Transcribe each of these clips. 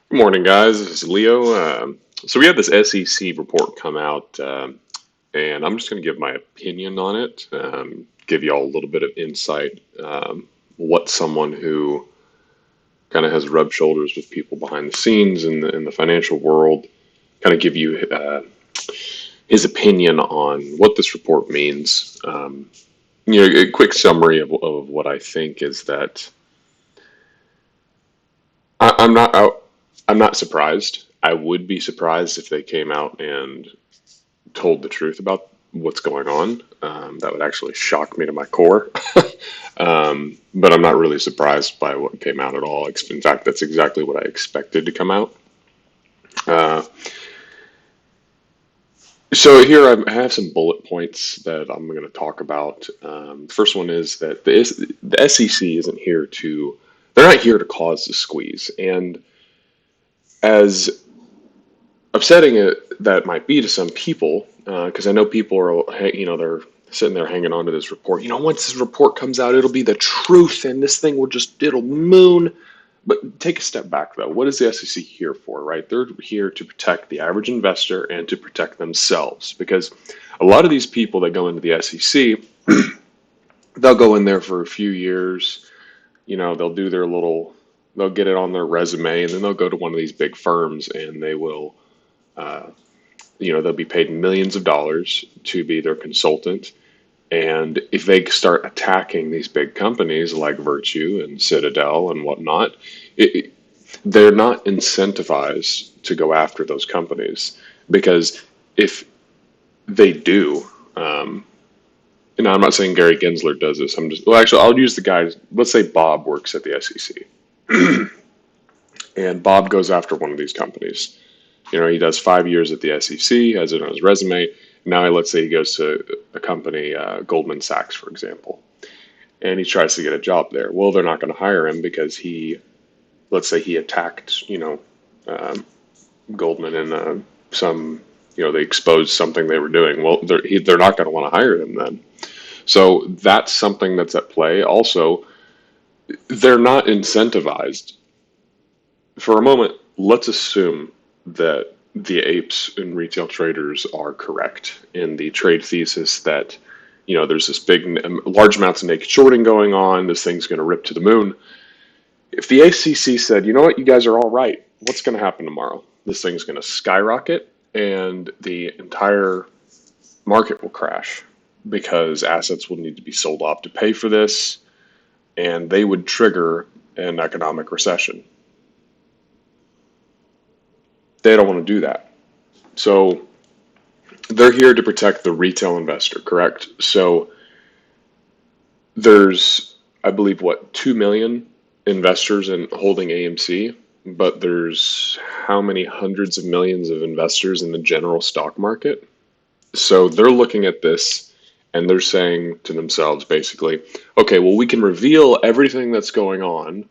Good morning, guys. This is Leo. So we had this SEC report come out, and I'm just going to give my opinion on it, give you all a little bit of insight, what someone who kind of has rubbed shoulders with people behind the scenes in the financial world, kind of give you his opinion on what this report means. A quick summary of what I think is that I, I'm not out. I'm not surprised. I would be surprised if they came out and told the truth about what's going on. That would actually shock me to my core. But I'm not really surprised by what came out at all. In fact, that's exactly what I expected to come out. Uh, so here I have some bullet points that I'm going to talk about. The first one is that the SEC isn't here to. They're not here to cause the squeeze. And as upsetting it that might be to some people, because I know people are, they're sitting there hanging on to this report. Once this report comes out, it'll be the truth, and this thing it'll moon. But take a step back, though. What is the SEC here for, right? They're here to protect the average investor and to protect themselves, because a lot of these people that go into the SEC, they'll go in there for a few years. They'll do they'll get it on their resume, and then they'll go to one of these big firms, and they will uh, they'll be paid millions of dollars to be their consultant. And if they start attacking these big companies like Virtue and Citadel and whatnot, they're not incentivized to go after those companies, because if they do, and I'm not saying Gary Gensler does this. Actually, I'll use the guy. Let's say Bob works at the SEC, and Bob goes after one of these companies. He does 5 years at the SEC, has it on his resume. Now, let's say he goes to a company, Goldman Sachs, for example, and he tries to get a job there. Well, they're not going to hire him because let's say he attacked, um, Goldman in they exposed something they were doing. Well, they're not going to want to hire him then. So that's something that's at play. Also, they're not incentivized. For a moment, let's assume that the apes and retail traders are correct in the trade thesis that there's this large amounts of naked shorting going on. This thing's going to rip to the moon. If the ACC said, you know what, you guys are all right, what's going to happen tomorrow? This thing's going to skyrocket, and the entire market will crash because assets will need to be sold off to pay for this, and they would trigger an economic recession. They don't want to do that. So they're here to protect the retail investor, correct? So there's, I believe, 2 million investors in holding AMC, but there's how many hundreds of millions of investors in the general stock market? So they're looking at this and they're saying to themselves, basically, okay, well, we can reveal everything that's going on,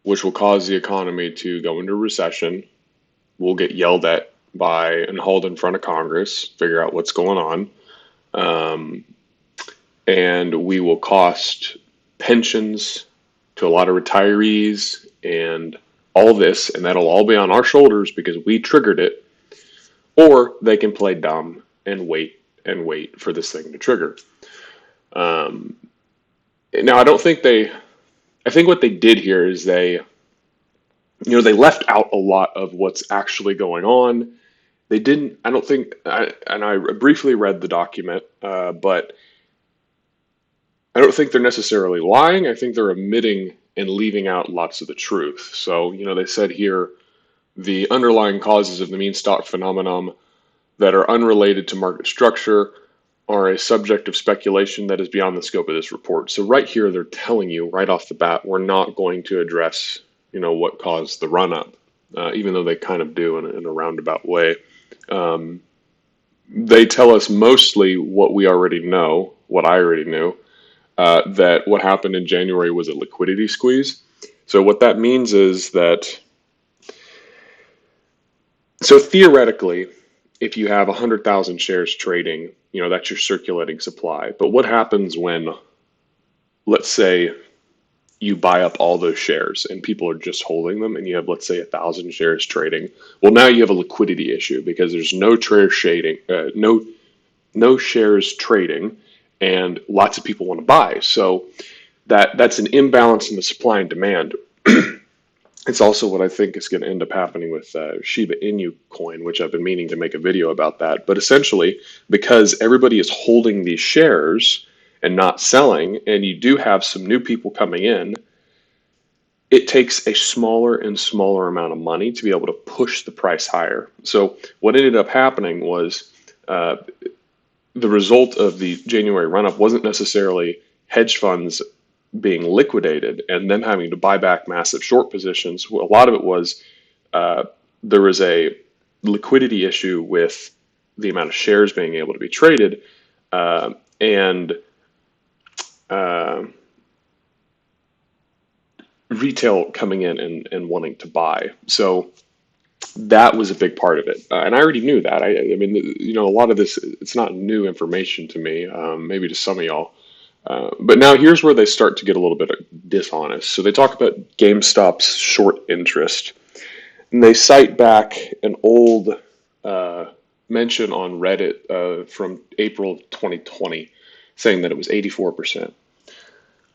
which will cause the economy to go into recession. We'll get yelled at by and hauled in front of Congress, figure out what's going on. And we will cost pensions to a lot of retirees and all this, and that'll all be on our shoulders because we triggered it. Or they can play dumb and wait for this thing to trigger. Now, I think what they did here is they left out a lot of what's actually going on. They didn't, I don't think, and I briefly read the document, but I don't think they're necessarily lying. I think they're omitting and leaving out lots of the truth. So, they said here the underlying causes of the meme stock phenomenon that are unrelated to market structure are a subject of speculation that is beyond the scope of this report. So right here, they're telling you right off the bat, we're not going to address, what caused the run up, even though they kind of do in a roundabout way. They tell us mostly what we already know, what I already knew, that what happened in January was a liquidity squeeze. So what that means is that, so theoretically, if you have 100,000 shares trading, that's your circulating supply. But what happens when, let's say, you buy up all those shares and people are just holding them, and you have, let's say, 1,000 shares trading. Well, now you have a liquidity issue because there's no share shading, no shares trading, and lots of people want to buy. So that's an imbalance in the supply and demand. It's also what I think is going to end up happening with Shiba Inu coin, which I've been meaning to make a video about that. But essentially, because everybody is holding these shares and not selling, and you do have some new people coming in, it takes a smaller and smaller amount of money to be able to push the price higher. So what ended up happening was uh, the result of the January run up wasn't necessarily hedge funds being liquidated and then having to buy back massive short positions. A lot of it was uh, there was a liquidity issue with the amount of shares being able to be traded, and uh, retail coming in and wanting to buy. So that was a big part of it. And I already knew that. I mean, a lot of this, it's not new information to me, maybe to some of y'all. But now here's where they start to get a little bit dishonest. So they talk about GameStop's short interest, and they cite back an old uh, mention on Reddit from April 2020 saying that it was 84%.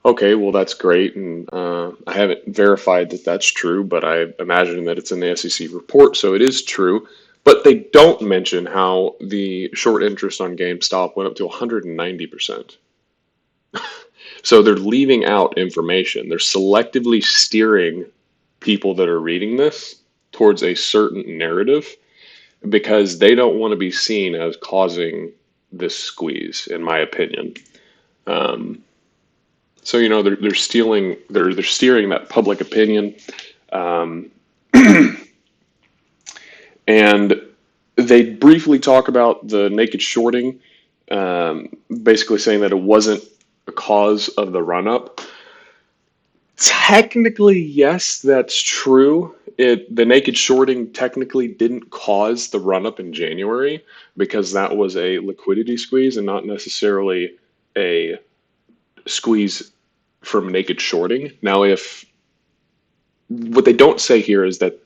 Okay, well, that's great. And I haven't verified that that's true, but I imagine that it's in the SEC report, so it is true. But they don't mention how the short interest on GameStop went up to 190%. So they're leaving out information. They're selectively steering people that are reading this towards a certain narrative because they don't want to be seen as causing this squeeze, in my opinion. Um, so they're stealing, they're steering that public opinion, um, and they briefly talk about the naked shorting, basically saying that it wasn't a cause of the run up. Technically, yes, that's true. The naked shorting technically didn't cause the run up in January because that was a liquidity squeeze and not necessarily a squeeze from naked shorting. Now, if what they don't say here is that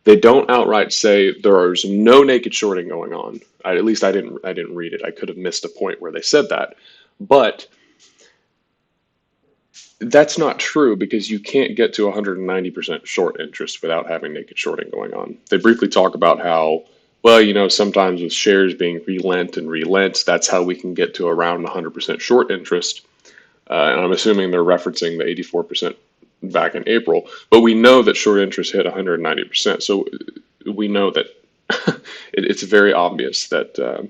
they don't outright say there is no naked shorting going on. At least I didn't read it. I could have missed a point where they said that, but that's not true because you can't get to 190% short interest without having naked shorting going on. They briefly talk about how, well, sometimes with shares being relent, that's how we can get to around 100% short interest. And I'm assuming they're referencing the 84% back in April. But we know that short interest hit 190%. So we know that it's very obvious that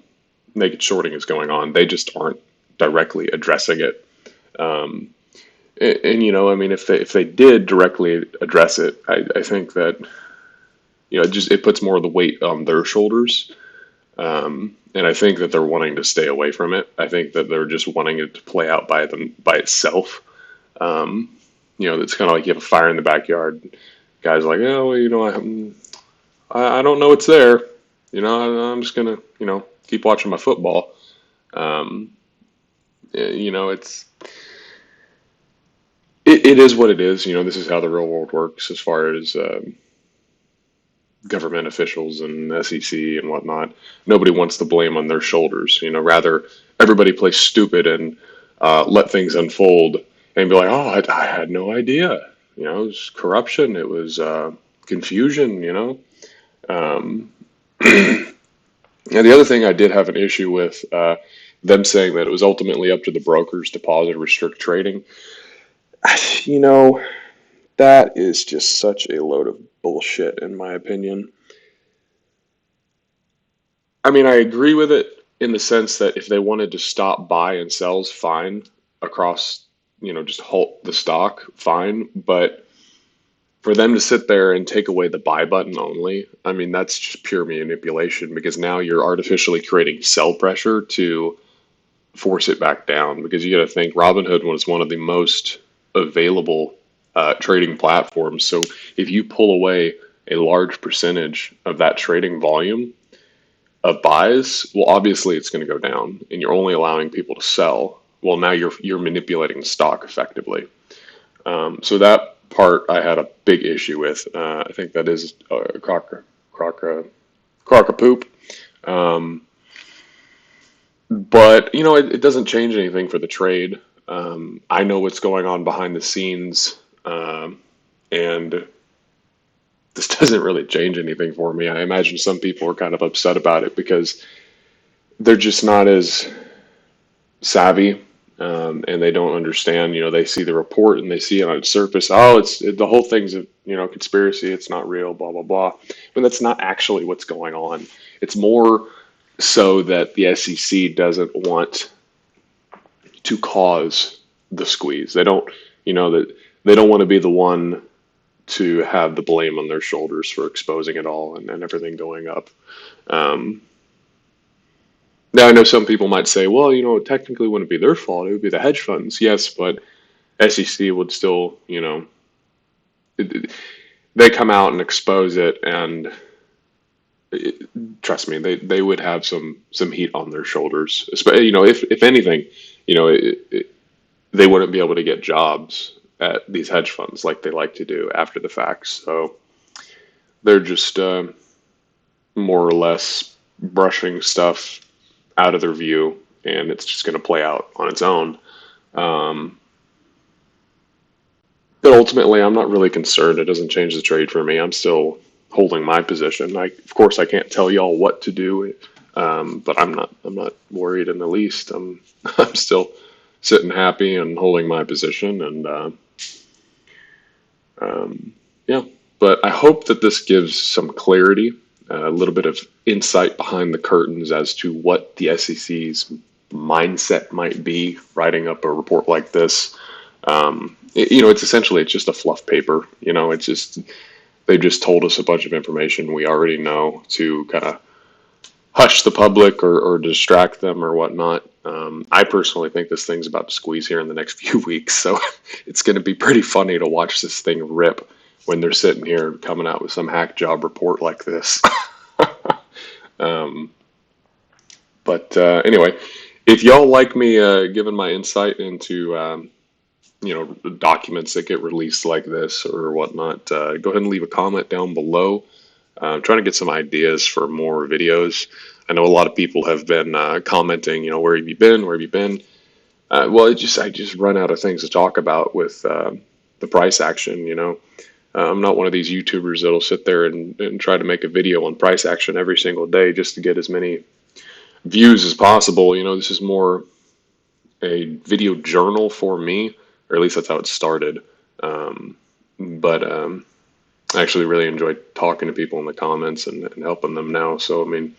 naked shorting is going on. They just aren't directly addressing it. Um, and I mean, if they did directly address it, I think that it puts more of the weight on their shoulders, and I think that they're wanting to stay away from it. I think that they're just wanting it to play out by itself. It's kind of like you have a fire in the backyard. Guys are like, oh, well, I don't know it's there. I'm just gonna keep watching my football. Um, it's it is what it is. This is how the real world works as far as government officials and SEC and whatnot. Nobody wants the blame on their shoulders. Rather everybody play stupid and let things unfold and be like, oh, I had no idea. It was corruption. It was confusion. Um, and the other thing I did have an issue with them saying that it was ultimately up to the brokers to pause or restrict trading. You know, that is just such a load of bullshit, in my opinion. I mean, I agree with it in the sense that if they wanted to stop buy and sells, fine, across, just halt the stock, fine. But for them to sit there and take away the buy button only, I mean, that's just pure manipulation because now you're artificially creating sell pressure to force it back down. Because you got to think Robinhood was one of the most available trading platforms. So if you pull away a large percentage of that trading volume of buys, well, obviously it's going to go down, and you're only allowing people to sell. Well, now you're manipulating the stock effectively. So that part I had a big issue with. I think that is crock of poop. Um, but it doesn't change anything for the trade. I know what's going on behind the scenes, and this doesn't really change anything for me. I imagine some people are kind of upset about it because they're just not as savvy, and they don't understand. They see the report and they see it on its surface. Oh, the whole thing's a conspiracy. It's not real. Blah blah blah. But that's not actually what's going on. It's more so that the SEC doesn't want to cause the squeeze. They don't, that they don't want to be the one to have the blame on their shoulders for exposing it all and everything going up. Um, Now, I know some people might say, well, technically it wouldn't be their fault. It would be the hedge funds. Yes, but SEC would still, they come out and expose it, and trust me, they would have some heat on their shoulders. If anything, you know, they wouldn't be able to get jobs at these hedge funds like they like to do after the fact. So they're just more or less brushing stuff out of their view, and it's just going to play out on its own. Um, but ultimately, I'm not really concerned. It doesn't change the trade for me. I'm still holding my position. Of course, I can't tell y'all what to do, but I'm not. I'm not worried in the least. I'm I'm still sitting happy and holding my position, and yeah. But I hope that this gives some clarity, a little bit of insight behind the curtains as to what the SEC's mindset might be writing up a report like this. It's essentially it's just a fluff paper. It's just they just told us a bunch of information we already know to kind of hush the public or distract them or whatnot. I personally think this thing's about to squeeze here in the next few weeks, so it's going to be pretty funny to watch this thing rip when they're sitting here coming out with some hack job report like this. um, but anyway, if y'all like me giving my insight into documents that get released like this or whatnot, go ahead and leave a comment down below. I'm trying to get some ideas for more videos. I know a lot of people have been commenting, where have you been? Where have you been? Well, I just run out of things to talk about with the price action. I'm not one of these YouTubers that'll sit there and try to make a video on price action every single day just to get as many views as possible. This is more a video journal for me, or at least that's how it started. But I actually really enjoy talking to people in the comments and helping them now. So, I mean,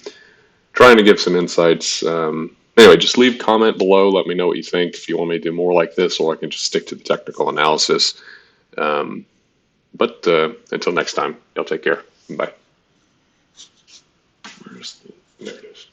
trying to give some insights. Anyway, just leave a comment below. Let me know what you think. If you want me to do more like this, or I can just stick to the technical analysis. But until next time, y'all take care. Bye. There it is.